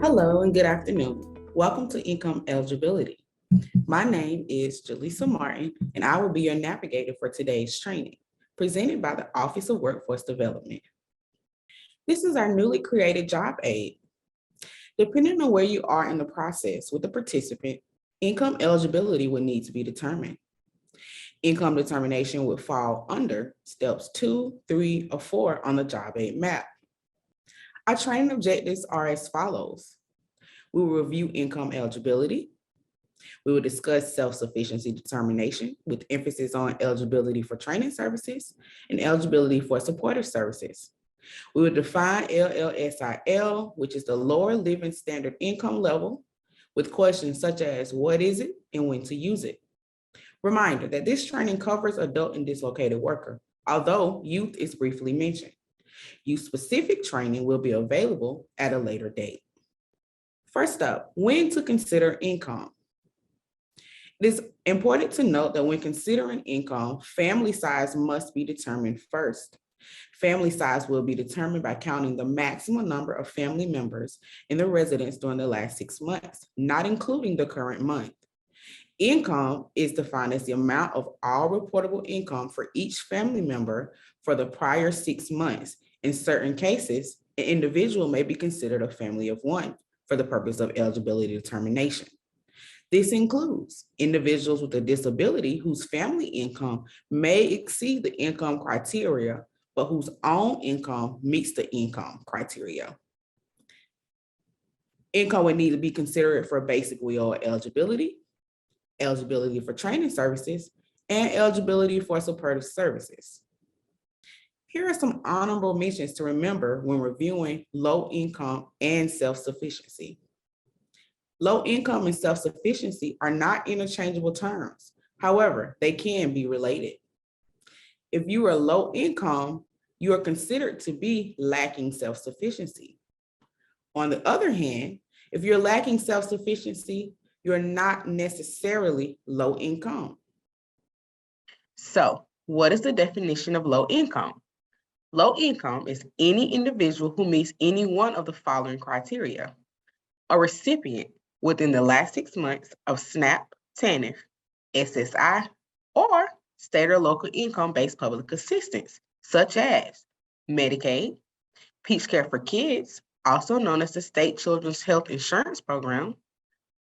Hello and good afternoon. Welcome to Income Eligibility. My name is Jaleesa Martin, and I will be your navigator for today's training, presented by the Office of Workforce Development. This is our newly created job aid. Depending on where you are in the process with the participant, income eligibility would need to be determined. Income determination would fall under steps 2, 3, or 4 on the job aid map. Our training objectives are as follows. We will review income eligibility. We will discuss self-sufficiency determination with emphasis on eligibility for training services and eligibility for supportive services. We will define LLSIL, which is the lower living standard income level, with questions such as what is it and when to use it. Reminder that this training covers adult and dislocated worker, although youth is briefly mentioned. Youth-specific training will be available at a later date. First up, when to consider income. It is important to note that when considering income, family size must be determined first. Family size will be determined by counting the maximum number of family members in the residence during the last 6 months, not including the current month. Income is defined as the amount of all reportable income for each family member for the prior 6 months. In certain cases, an individual may be considered a family of one for the purpose of eligibility determination. This includes individuals with a disability whose family income may exceed the income criteria, but whose own income meets the income criteria. Income would need to be considered for basic WIO eligibility, eligibility for training services, and eligibility for supportive services. Here are some honorable mentions to remember when reviewing low income and self-sufficiency. Low income and self-sufficiency are not interchangeable terms. However, they can be related. If you are low income, you are considered to be lacking self-sufficiency. On the other hand, if you're lacking self-sufficiency, you're not necessarily low income. So, what is the definition of low income? Low income is any individual who meets any one of the following criteria. A recipient within the last 6 months of SNAP, TANF, SSI, or state or local income-based public assistance, such as Medicaid, Peach Care for Kids, also known as the State Children's Health Insurance Program,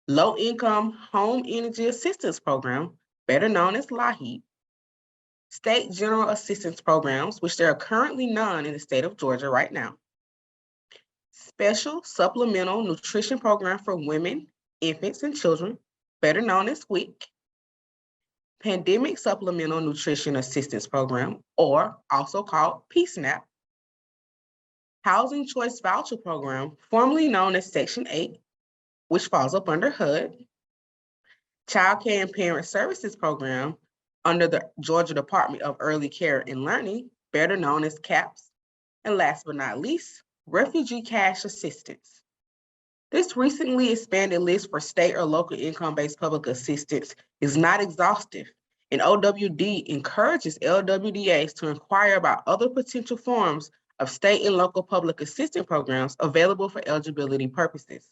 Low-Income Home Energy Assistance Program, better known as LIHEAP, State General Assistance Programs, which there are currently none in the state of Georgia right now, Special Supplemental Nutrition Program for Women, Infants, and Children, better known as WIC, Pandemic Supplemental Nutrition Assistance Program, or also called PSNAP, Housing Choice Voucher Program, formerly known as Section 8, which falls up under HUD, Child Care and Parent Services Program under the Georgia Department of Early Care and Learning, better known as CAPS, and last but not least, Refugee Cash Assistance. This recently expanded list for state or local income-based public assistance is not exhaustive, and OWD encourages LWDAs to inquire about other potential forms of state and local public assistance programs available for eligibility purposes.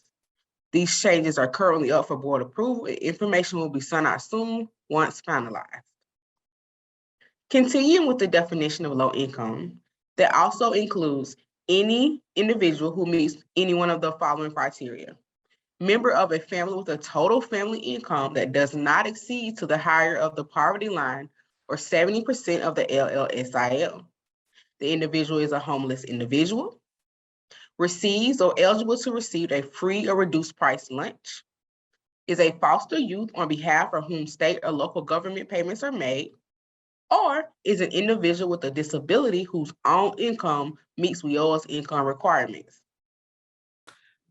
These changes are currently up for board approval, and information will be sent out soon once finalized. Continuing with the definition of low income, that also includes any individual who meets any one of the following criteria. Member of a family with a total family income that does not exceed to the higher of the poverty line or 70% of the LLSIL. The individual is a homeless individual, receives or eligible to receive a free or reduced price lunch, is a foster youth on behalf of whom state or local government payments are made, or is an individual with a disability whose own income meets WIOA's income requirements.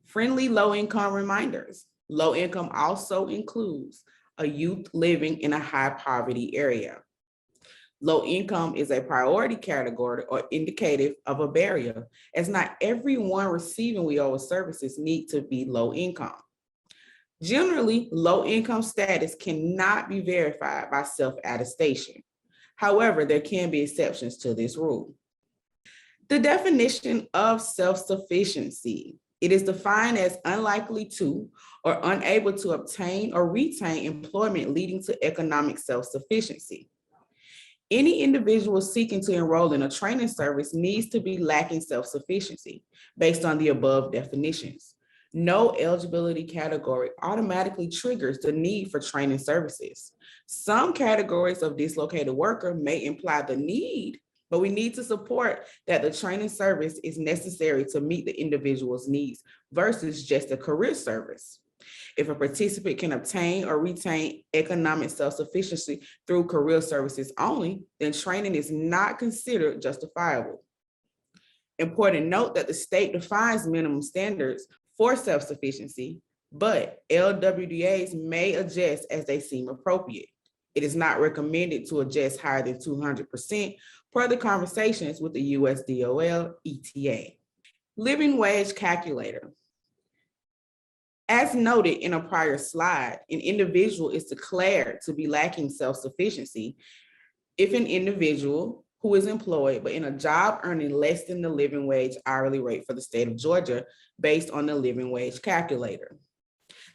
Friendly low-income reminders. Low income also includes a youth living in a high poverty area. Low income is a priority category or indicative of a barrier, as not everyone receiving WIOA services need to be low income. Generally, low income status cannot be verified by self-attestation. However, there can be exceptions to this rule. The definition of self-sufficiency. It is defined as unlikely to or unable to obtain or retain employment leading to economic self-sufficiency. Any individual seeking to enroll in a training service needs to be lacking self-sufficiency based on the above definitions. No eligibility category automatically triggers the need for training services. Some categories of dislocated worker may imply the need, but we need to support that the training service is necessary to meet the individual's needs versus just a career service. If a participant can obtain or retain economic self-sufficiency through career services only, then training is not considered justifiable. Important note that the state defines minimum standards for self-sufficiency, but LWDAs may adjust as they seem appropriate. It is not recommended to adjust higher than 200% per the conversations with the USDOL ETA. Living wage calculator. As noted in a prior slide, an individual is declared to be lacking self-sufficiency if an individual who is employed but in a job earning less than the living wage hourly rate for the state of Georgia based on the living wage calculator.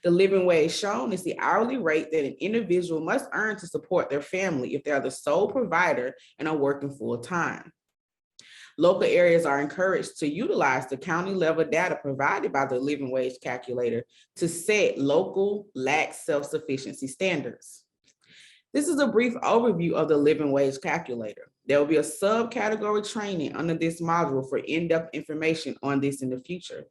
The living wage shown is the hourly rate that an individual must earn to support their family if they are the sole provider and are working full time. Local areas are encouraged to utilize the county level data provided by the living wage calculator to set local lax self-sufficiency standards. This is a brief overview of the living wage calculator. There will be a subcategory training under this module for in-depth information on this in the future.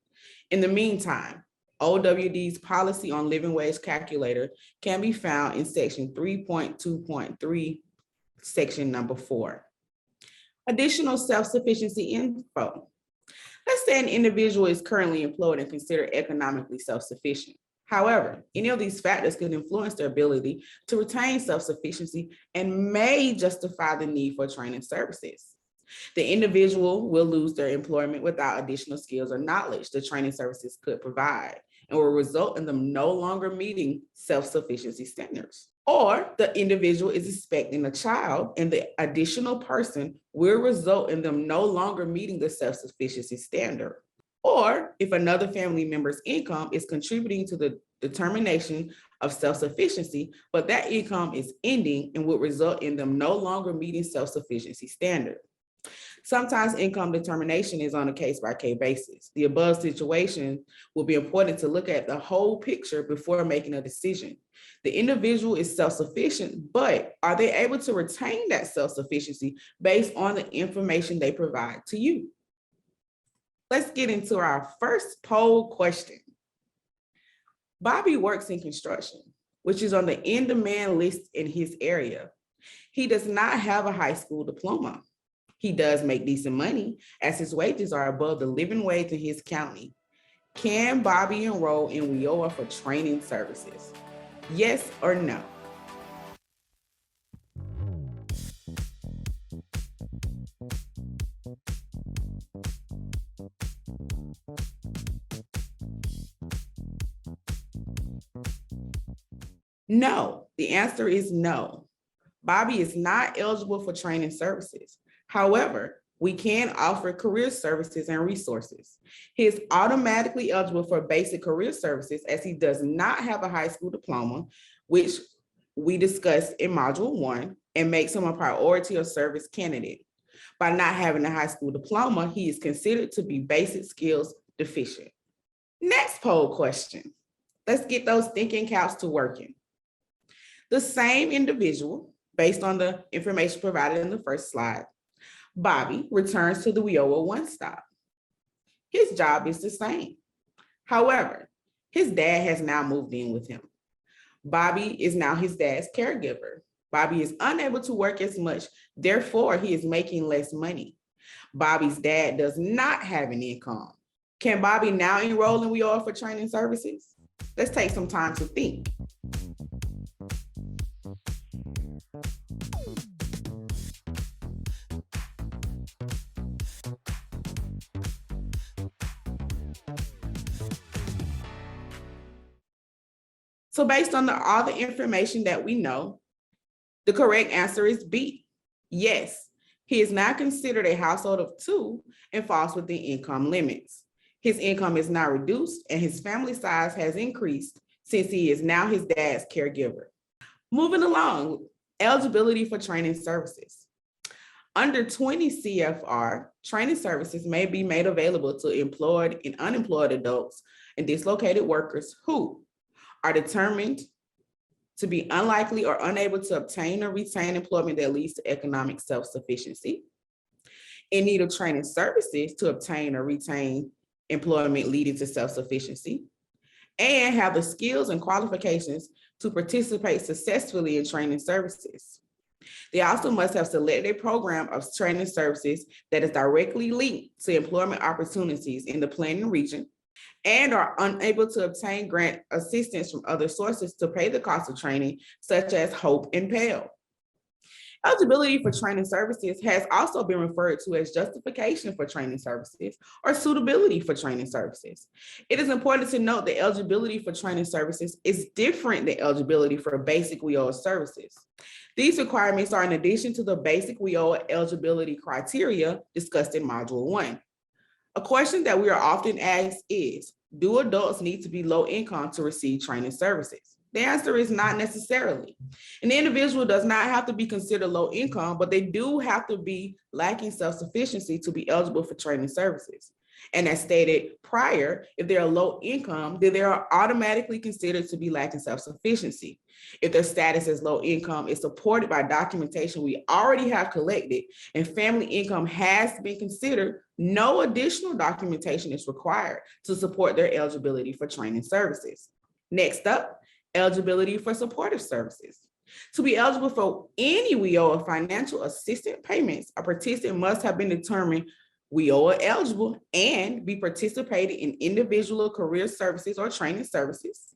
In the meantime, OWD's policy on living wage calculator can be found in section 3.2.3, section number 4. Additional self-sufficiency info. Let's say an individual is currently employed and considered economically self-sufficient. However, any of these factors can influence their ability to retain self-sufficiency and may justify the need for training services. The individual will lose their employment without additional skills or knowledge the training services could provide and will result in them no longer meeting self-sufficiency standards. Or the individual is expecting a child and the additional person will result in them no longer meeting the self-sufficiency standard. Or if another family member's income is contributing to the determination of self-sufficiency, but that income is ending and will result in them no longer meeting self-sufficiency standard. Sometimes income determination is on a case-by-case basis. The above situation will be important to look at the whole picture before making a decision. The individual is self-sufficient, but are they able to retain that self-sufficiency based on the information they provide to you? Let's get into our first poll question. Bobby works in construction, which is on the in-demand list in his area. He does not have a high school diploma. He does make decent money as his wages are above the living wage in his county. Can Bobby enroll in WIOA for training services? Yes or no? No, the answer is no. Bobby is not eligible for training services. However, we can offer career services and resources. He is automatically eligible for basic career services as he does not have a high school diploma, which we discussed in module 1, and makes him a priority or service candidate. By not having a high school diploma, he is considered to be basic skills deficient. Next poll question. Let's get those thinking caps to working. The same individual, based on the information provided in the first slide, Bobby returns to the WIOA One Stop. His job is the same. However, his dad has now moved in with him. Bobby is now his dad's caregiver. Bobby is unable to work as much, therefore he is making less money. Bobby's dad does not have an income. Can Bobby now enroll in WIOA for training services? Let's take some time to think. So based on all the information that we know, the correct answer is B. Yes, he is now considered a household of 2 and falls within income limits. His income is now reduced and his family size has increased since he is now his dad's caregiver. Moving along, eligibility for training services. Under 20 CFR, training services may be made available to employed and unemployed adults and dislocated workers who are determined to be unlikely or unable to obtain or retain employment that leads to economic self-sufficiency, in need of training services to obtain or retain employment leading to self-sufficiency, and have the skills and qualifications to participate successfully in training services. They also must have selected a program of training services that is directly linked to employment opportunities in the planning region and are unable to obtain grant assistance from other sources to pay the cost of training, such as HOPE and Pell. Eligibility for training services has also been referred to as justification for training services or suitability for training services. It is important to note that eligibility for training services is different than eligibility for basic WIOA services. These requirements are in addition to the basic WIOA eligibility criteria discussed in Module 1. A question that we are often asked is, do adults need to be low income to receive training services? The answer is not necessarily. An individual does not have to be considered low income, but they do have to be lacking self-sufficiency to be eligible for training services. And as stated prior, if they are low income, then they are automatically considered to be lacking self-sufficiency. If their status as low income is supported by documentation we already have collected and family income has been considered, no additional documentation is required to support their eligibility for training services. Next up, eligibility for supportive services. To be eligible for any WIOA financial assistance payments, a participant must have been determined WIOA eligible and be participating in individual career services or training services,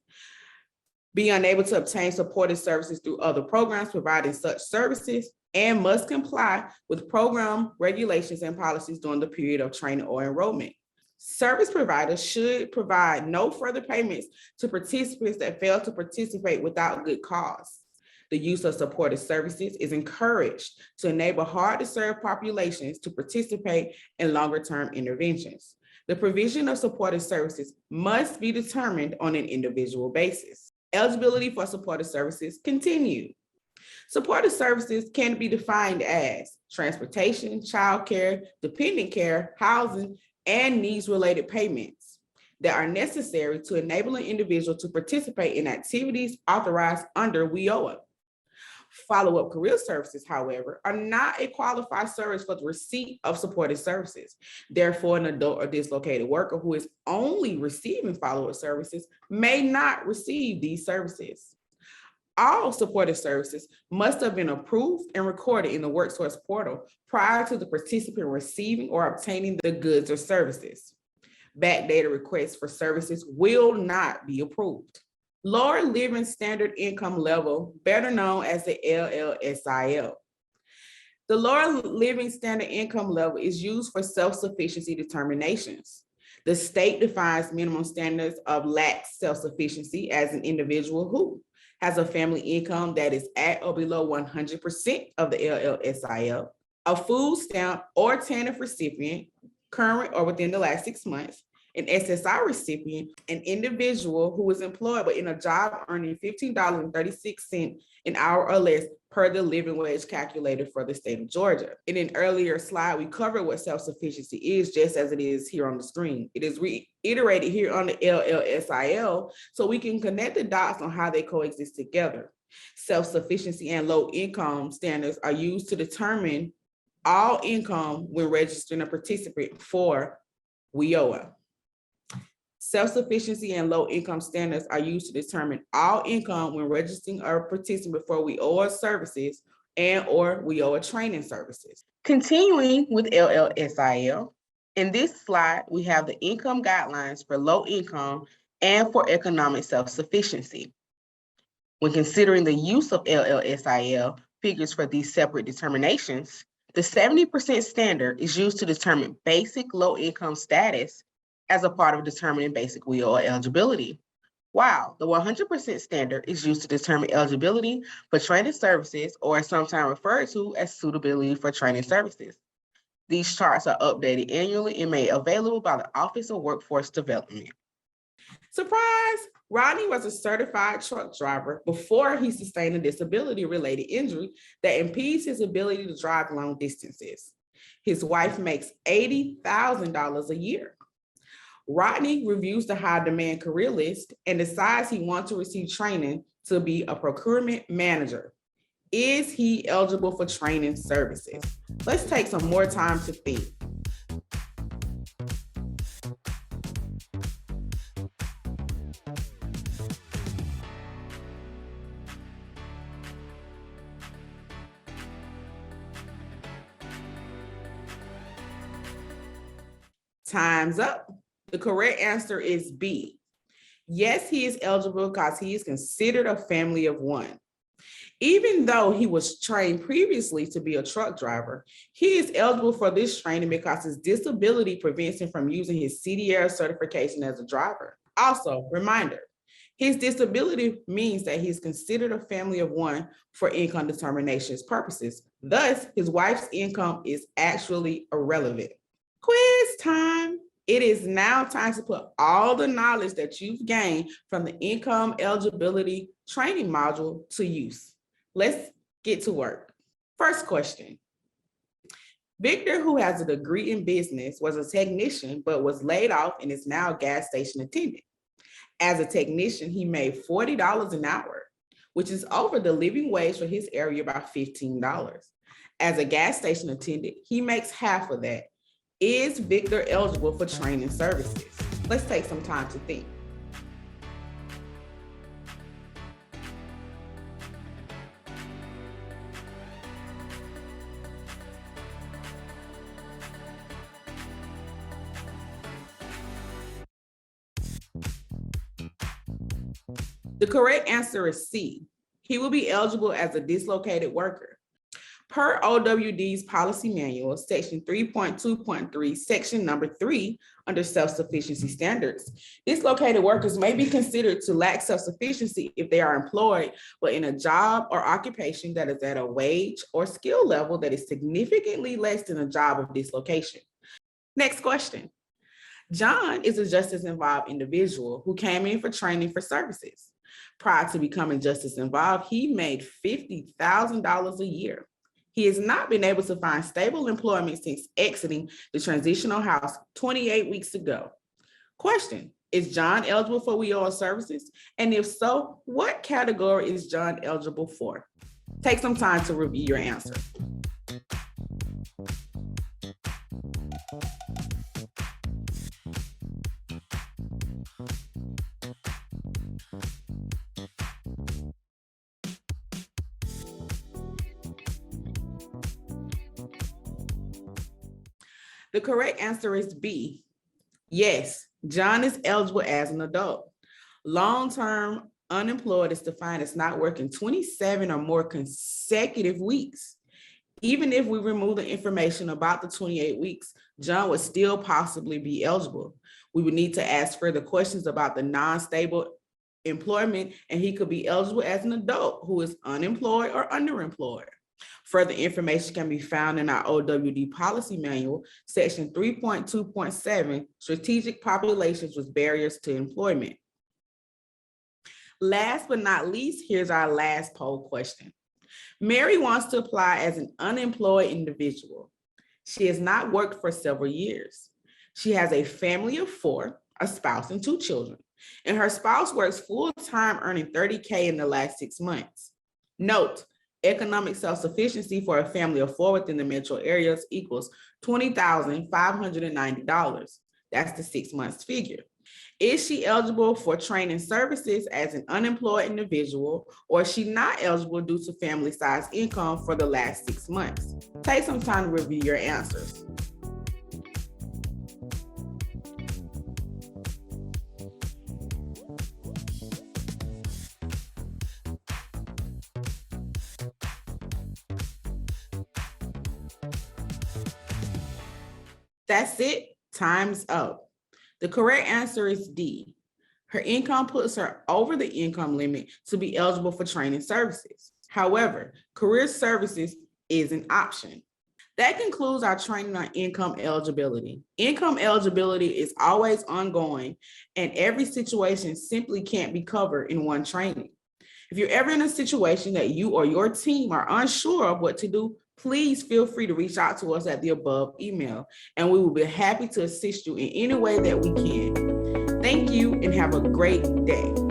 be unable to obtain supportive services through other programs providing such services, and must comply with program regulations and policies during the period of training or enrollment. Service providers should provide no further payments to participants that fail to participate without good cause. The use of supportive services is encouraged to enable hard-to-serve populations to participate in longer-term interventions. The provision of supportive services must be determined on an individual basis. Eligibility for supportive services continued. Supportive services can be defined as transportation, childcare, dependent care, housing, and needs-related payments that are necessary to enable an individual to participate in activities authorized under WIOA. Follow-up career services, however, are not a qualified service for the receipt of supportive services. Therefore, an adult or dislocated worker who is only receiving follow-up services may not receive these services. All supportive services must have been approved and recorded in the WorkSource portal prior to the participant receiving or obtaining the goods or services. Backdated requests for services will not be approved. Lower Living Standard Income Level, better known as the LLSIL. The Lower Living Standard Income Level is used for self-sufficiency determinations. The state defines minimum standards of lack self-sufficiency as an individual who has a family income that is at or below 100% of the LLSIL, a food stamp or TANF recipient, current or within the last 6 months, an SSI recipient, an individual who is employed but in a job earning $15.36 an hour or less per the living wage calculator for the state of Georgia. In an earlier slide, we covered what self-sufficiency is, just as it is here on the screen. It is reiterated here on the LLSIL so we can connect the dots on how they coexist together. Self-sufficiency and low income standards are used to determine all income when registering a participant for WIOA. Self-sufficiency and low income standards are used to determine all income when registering a participant for WIOA services and or WIOA training services. Continuing with LLSIL, in this slide, we have the income guidelines for low income and for economic self-sufficiency. When considering the use of LLSIL figures for these separate determinations, the 70% standard is used to determine basic low income status as a part of determining basic WIOA eligibility, while the 100% standard is used to determine eligibility for training services, or sometimes referred to as suitability for training services. These charts are updated annually and made available by the Office of Workforce Development. Surprise! Rodney was a certified truck driver before he sustained a disability-related injury that impedes his ability to drive long distances. His wife makes $80,000 a year. Rodney reviews the high demand career list and decides he wants to receive training to be a procurement manager. Is he eligible for training services? Let's take some more time to think. Time's up. The correct answer is B. Yes, he is eligible because he is considered a family of one. Even though he was trained previously to be a truck driver, he is eligible for this training because his disability prevents him from using his CDL certification as a driver. Also, reminder, his disability means that he is considered a family of one for income determination purposes. Thus, his wife's income is actually irrelevant. Quiz time. It is now time to put all the knowledge that you've gained from the income eligibility training module to use. Let's get to work. First question. Victor, who has a degree in business, was a technician but was laid off and is now a gas station attendant. As a technician, he made $40 an hour, which is over the living wage for his area by $15. As a gas station attendant, he makes half of that. Is Victor eligible for training services? Let's take some time to think. The correct answer is C. He will be eligible as a dislocated worker. Per OWD's policy manual, section 3.2.3, section number 3, under self-sufficiency standards, dislocated workers may be considered to lack self-sufficiency if they are employed, but in a job or occupation that is at a wage or skill level that is significantly less than a job of dislocation. Next question. John is a justice involved individual who came in for training for services. Prior to becoming justice involved, he made $50,000 a year. He has not been able to find stable employment since exiting the transitional house 28 weeks ago. Question, is John eligible for WIOA services? And if so, what category is John eligible for? Take some time to review your answer. The correct answer is B. Yes, John is eligible as an adult. Long-term unemployed is defined as not working 27 or more consecutive weeks. Even if we remove the information about the 28 weeks, John would still possibly be eligible. We would need to ask further questions about the non-stable employment, and he could be eligible as an adult who is unemployed or underemployed. Further information can be found in our OWD policy manual, section 3.2.7, strategic populations with barriers to employment. Last but not least, here's our last poll question. Mary wants to apply as an unemployed individual. She has not worked for several years. She has a family of 4, a spouse and 2 children, and her spouse works full-time earning $30K in the last 6 months. Note, economic self-sufficiency for a family of 4 within the metro areas equals $20,590. That's the 6 months figure. Is she eligible for training services as an unemployed individual, or is she not eligible due to family size income for the last 6 months? Take some time to review your answers. That's it, time's up. The correct answer is D. Her income puts her over the income limit to be eligible for training services. However, career services is an option. That concludes our training on income eligibility. Income eligibility is always ongoing, and every situation simply can't be covered in one training. If you're ever in a situation that you or your team are unsure of what to do, please feel free to reach out to us at the above email, and we will be happy to assist you in any way that we can. Thank you and have a great day.